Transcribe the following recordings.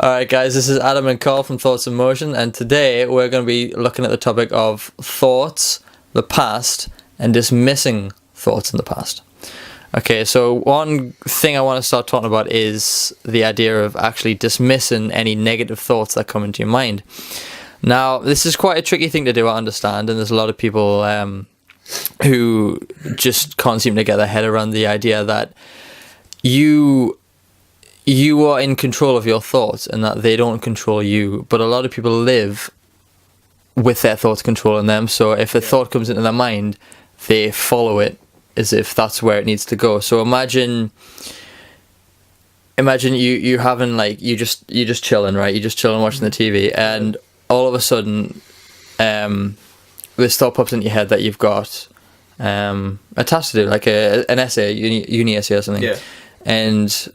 Alright guys, this is Adam and Carl from Thoughts in Motion, and today we're going to be looking at the topic of thoughts, the past, and dismissing thoughts in the past. Okay, so one thing I want to start talking about is the idea of actually dismissing any negative thoughts that come into your mind. Now, this is quite a tricky thing to do, I understand, and there's a lot of people who just can't seem to get their head around the idea that you are in control of your thoughts and that they don't control you. But a lot of people live with their thoughts controlling them. So if a thought comes into their mind, they follow it as if that's where it needs to go. So imagine you having you're just chilling, right? You're just chilling watching the TV, and all of a sudden this thought pops into your head that you've got a task to do, like an essay, uni essay or something. Yeah. And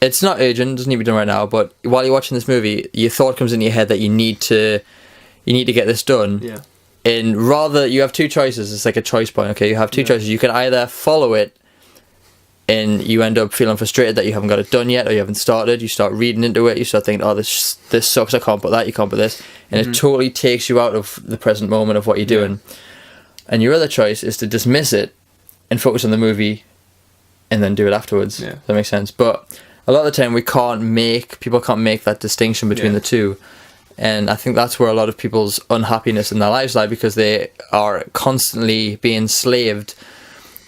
it's not urgent, doesn't need to be done right now, but while you're watching this movie, your thought comes into your head that you need to get this done. Yeah. And rather, you have two choices. It's like a choice point, okay? You have two choices. You can either follow it and you end up feeling frustrated that you haven't got it done yet, or you haven't started. You start reading into it. You start thinking, oh, this sucks, I can't put that, you can't put this. And it totally takes you out of the present moment of what you're doing. And your other choice is to dismiss it and focus on the movie and then do it afterwards. Yeah. Does that make sense? But a lot of the time people can't make that distinction between the two. And I think that's where a lot of people's unhappiness in their lives lie, because they are constantly being enslaved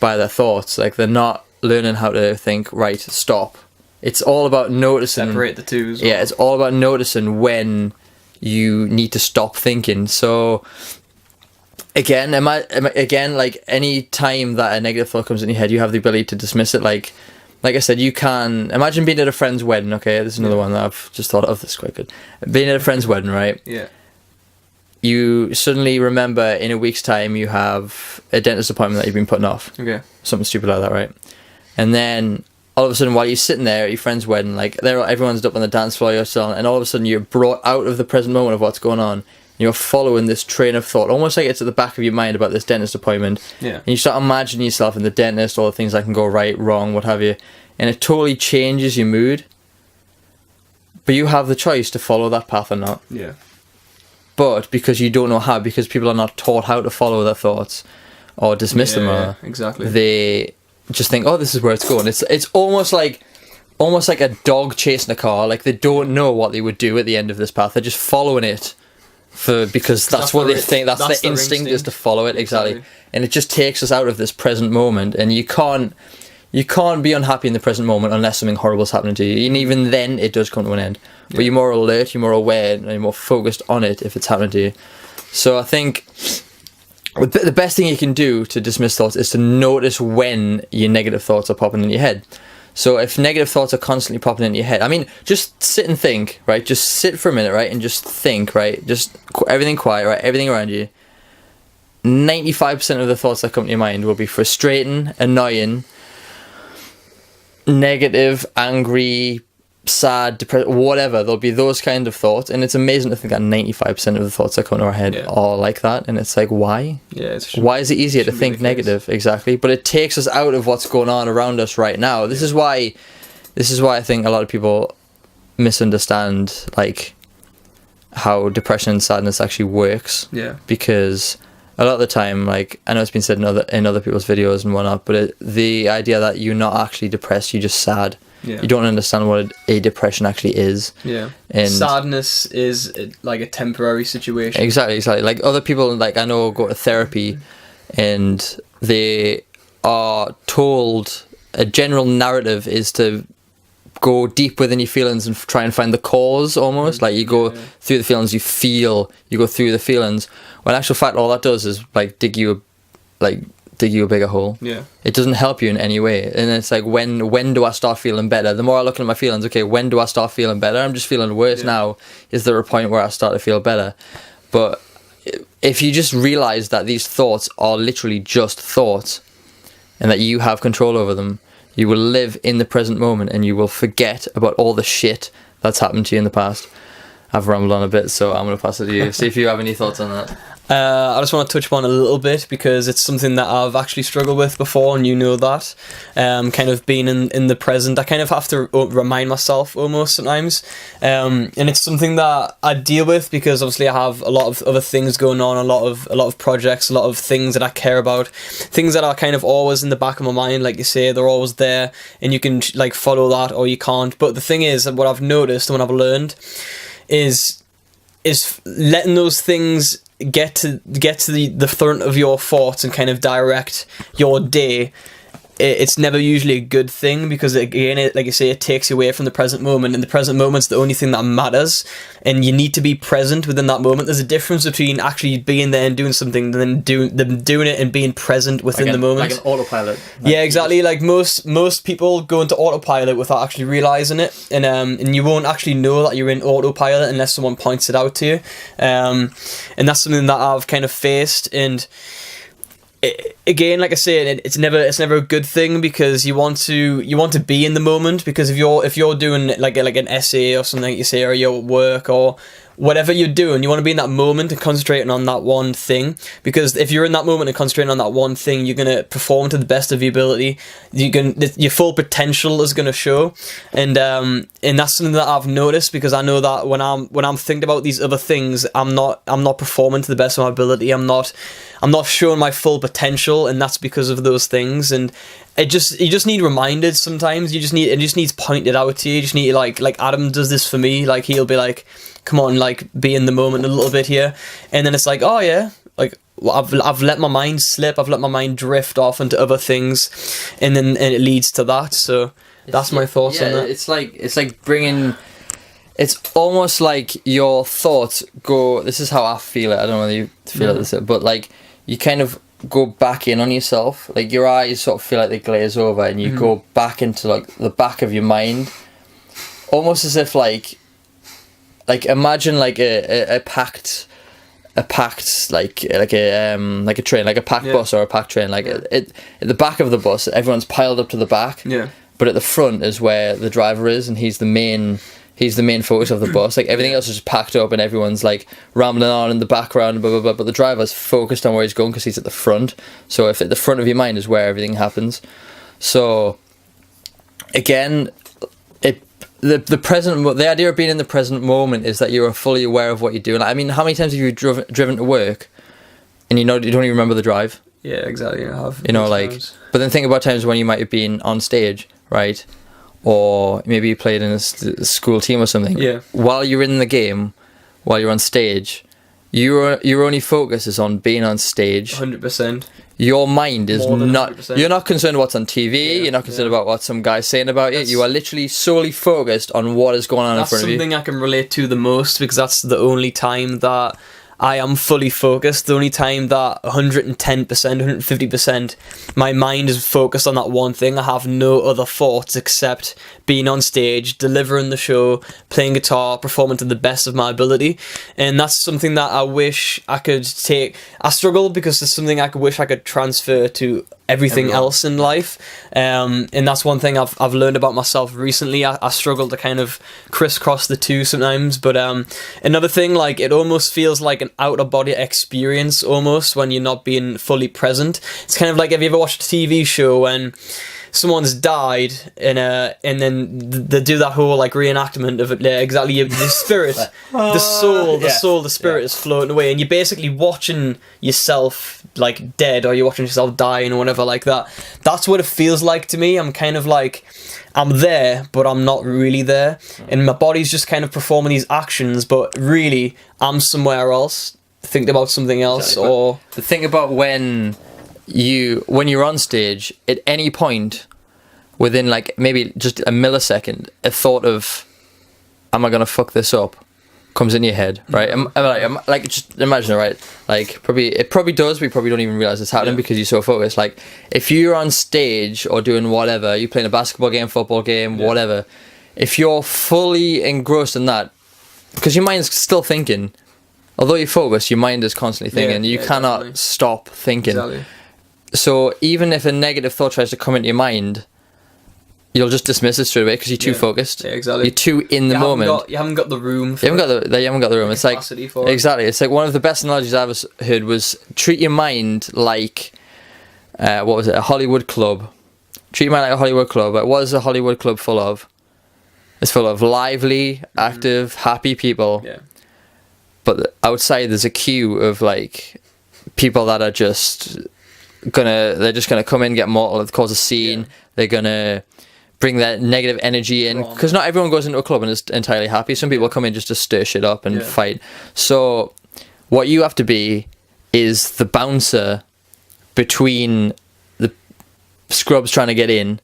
by their thoughts. Like, they're not learning how to think, right, stop. It's all about noticing. Separate the two as well. Yeah, it's all about noticing when you need to stop thinking. So again, like any time that a negative thought comes in your head, you have the ability to dismiss it. Like I said, you can imagine being at a friend's wedding. Okay, this is another one that I've just thought of. This is quite good. Being at a friend's wedding, right? Yeah. You suddenly remember in a week's time you have a dentist appointment that you've been putting off. Okay. Something stupid like that, right? And then all of a sudden, while you're sitting there at your friend's wedding, like everyone's up on the dance floor, you're still, and all of a sudden you're brought out of the present moment of what's going on. You're following this train of thought, almost like it's at the back of your mind about this dentist appointment. Yeah. And you start imagining yourself in the dentist, all the things that can go right, wrong, what have you. And it totally changes your mood. But you have the choice to follow that path or not. Yeah. But because you don't know how, because people are not taught how to follow their thoughts or dismiss them, or exactly, they just think, oh, this is where it's going. It's almost like a dog chasing a car. Like, they don't know what they would do at the end of this path. They're just following it. Because that's what they think. That's their instinct is to follow it, exactly. And it just takes us out of this present moment. And you can't be unhappy in the present moment unless something horrible is happening to you. And even then, it does come to an end. But you're more alert, you're more aware, and you're more focused on it if it's happening to you. So I think the best thing you can do to dismiss thoughts is to notice when your negative thoughts are popping in your head. So if negative thoughts are constantly popping into your head, I mean, just sit and think, right? Just sit for a minute, right? And just think, right? Just everything quiet, right? Everything around you. 95% of the thoughts that come to your mind will be frustrating, annoying, negative, angry, sad, depressed, whatever. There'll be those kind of thoughts, and it's amazing to think that 95% of the thoughts that come to our head are like that. And it's like, why? Why is it easier to think negative? Exactly. But it takes us out of what's going on around us right now. This is why I think a lot of people misunderstand like how depression and sadness actually works. Yeah. Because a lot of the time, like, I know it's been said in other people's videos and whatnot, but the idea that you're not actually depressed, you're just sad. Yeah. You don't understand what a depression actually is. Yeah. And sadness is like a temporary situation. Exactly. Like, other people, like, I know, go to therapy and they are told a general narrative is to go deep within your feelings and try and find the cause, almost. Like, you go through the feelings, you go through the feelings. When in actual fact, all that does is like dig you a bigger hole. Yeah. It doesn't help you in any way. And it's like, when do I start feeling better? The more I look at my feelings, okay, when do I start feeling better? I'm just feeling worse now. Is there a point where I start to feel better? But if you just realize that these thoughts are literally just thoughts and that you have control over them, you will live in the present moment and you will forget about all the shit that's happened to you in the past. I've rambled on a bit, so I'm going to pass it to you. See if you have any thoughts on that. I just want to touch upon a little bit because it's something that I've actually struggled with before, and you know that. Kind of being in the present, I kind of have to remind myself almost sometimes, and it's something that I deal with because obviously I have a lot of other things going on, a lot of projects, a lot of things that I care about, things that are kind of always in the back of my mind, like you say, they're always there, and you can like follow that or you can't. But the thing is, what I've noticed and what I've learned is letting those things get to the front of your thoughts and kind of direct your day. It's never usually a good thing because, again, like you say, it takes you away from the present moment, and the present moment's the only thing that matters, and you need to be present within that moment. There's a difference between actually being there and doing something than doing it and being present within the moment. Like an autopilot. Yeah, exactly. Like most people go into autopilot without actually realising it, and you won't actually know that you're in autopilot unless someone points it out to you. And that's something that I've kind of faced, and again, like I said, it's never a good thing because you want to be in the moment, because if you're doing like an essay or something, like you say, or your work or whatever you're doing, you want to be in that moment and concentrating on that one thing, because if you're in that moment and concentrating on that one thing, you're going to perform to the best of your ability. Your full potential is going to show, and that's something that I've noticed, because I know that when I'm thinking about these other things, I'm not performing to the best of my ability. I'm not showing my full potential, and that's because of those things. And you just need reminded sometimes. It just needs pointed out to you. You just need like Adam does this for me. Like, he'll be like, come on, like, be in the moment a little bit here, and then it's like, oh yeah, like, I've let my mind slip, I've let my mind drift off into other things, and it leads to that. So that's my thoughts on that. It's like bringing. It's almost like your thoughts go. This is how I feel it. I don't know whether you feel it this, but like you kind of go back in on yourself. Like your eyes sort of feel like they glaze over, and you go back into like the back of your mind, almost as if like imagine like a packed like a train, like a packed bus or a packed train. Like at the back of the bus, everyone's piled up to the back. Yeah. But at the front is where the driver is, and he's the main focus of the bus. Like everything else is just packed up, and everyone's like rambling on in the background, blah blah blah. But the driver's focused on where he's going because he's at the front. So if at the front of your mind is where everything happens. So again, the idea of being in the present moment is that you're fully aware of what you're doing. I mean, how many times have you driven to work, and you don't even remember the drive? Yeah, exactly. I have. You know, like, but then think about times when you might have been on stage, right? Or maybe you played in a school team or something. Yeah. While you're in the game, while you're on stage, your only focus is on being on stage. 100%. Your mind is not. 100%. You're not concerned what's on TV. Yeah, you're not concerned about what some guy's saying about it. You are literally solely focused on what is going on in front of you. That's something I can relate to the most, because that's the only time that I am fully focused. The only time that 110%, 150%, my mind is focused on that one thing. I have no other thoughts except being on stage, delivering the show, playing guitar, performing to the best of my ability. And that's something that I wish I could take. I struggle because it's something I wish I could transfer to everything else in life, and that's one thing I've learned about myself recently. I struggle to kind of crisscross the two sometimes, but another thing, like, it almost feels like an out-of-body experience almost when you're not being fully present. It's kind of like, have you ever watched a TV show when someone's died and then they do that whole like reenactment of it, exactly, the spirit, the spirit is floating away, and you're basically watching yourself like dead, or you're watching yourself dying or whatever like that. That's what it feels like to me. I'm kind of like, I'm there, but I'm not really there, and my body's just kind of performing these actions, but really I'm somewhere else, thinking about something else. Exactly. Or the thing about when you're on stage, at any point within like maybe just a millisecond, a thought of, am I gonna fuck this up, comes in your head, right? I'm like, just imagine it, right? Like, it probably does, but you probably don't even realize it's happening because you're so focused. Like, if you're on stage or doing whatever, you're playing a basketball game, football game, whatever, if you're fully engrossed in that, because your mind's still thinking, although you're focused, your mind is constantly thinking. You cannot definitely stop thinking. Exactly. So even if a negative thought tries to come into your mind, you'll just dismiss it straight away because you're too focused. Yeah, exactly. You're too in the moment. You haven't got the room. You haven't got the room. It's like exactly. It's like one of the best analogies I ever heard was treat your mind like what was it? A Hollywood club. Treat your mind like a Hollywood club. What is a Hollywood club full of? It's full of lively, active, happy people. Yeah. But outside there's a queue of like people that are just gonna come in, get mortal, cause a scene. They're gonna bring that negative energy in, because not everyone goes into a club and is entirely happy. Some people come in just to stir shit up and fight. So what you have to be is the bouncer between the scrubs trying to get in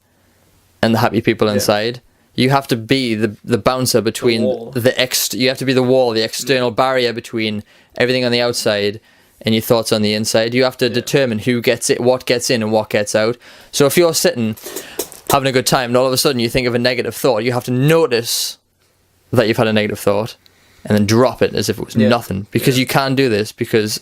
and the happy people inside. You have to be the bouncer between you have to be the wall, the external barrier between everything on the outside and your thoughts on the inside. You have to determine who gets it, what gets in and what gets out. So if you're sitting having a good time and all of a sudden you think of a negative thought, you have to notice that you've had a negative thought and then drop it as if it was nothing, because you can't do this. Because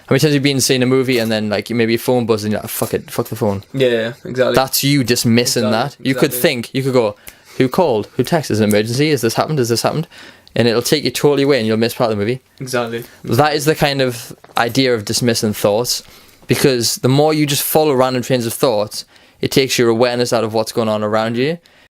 how many times have you been seeing a movie and then like maybe your phone buzzes and you're like, fuck the phone. Yeah, exactly. That's you dismissing that. You could think, you could go, who called? Who texted? Is it an emergency? Has this happened? Has this happened? And it'll take you totally away and you'll miss part of the movie. Exactly. That is the kind of idea of dismissing thoughts, because the more you just follow random trains of thoughts, it takes your awareness out of what's going on around you.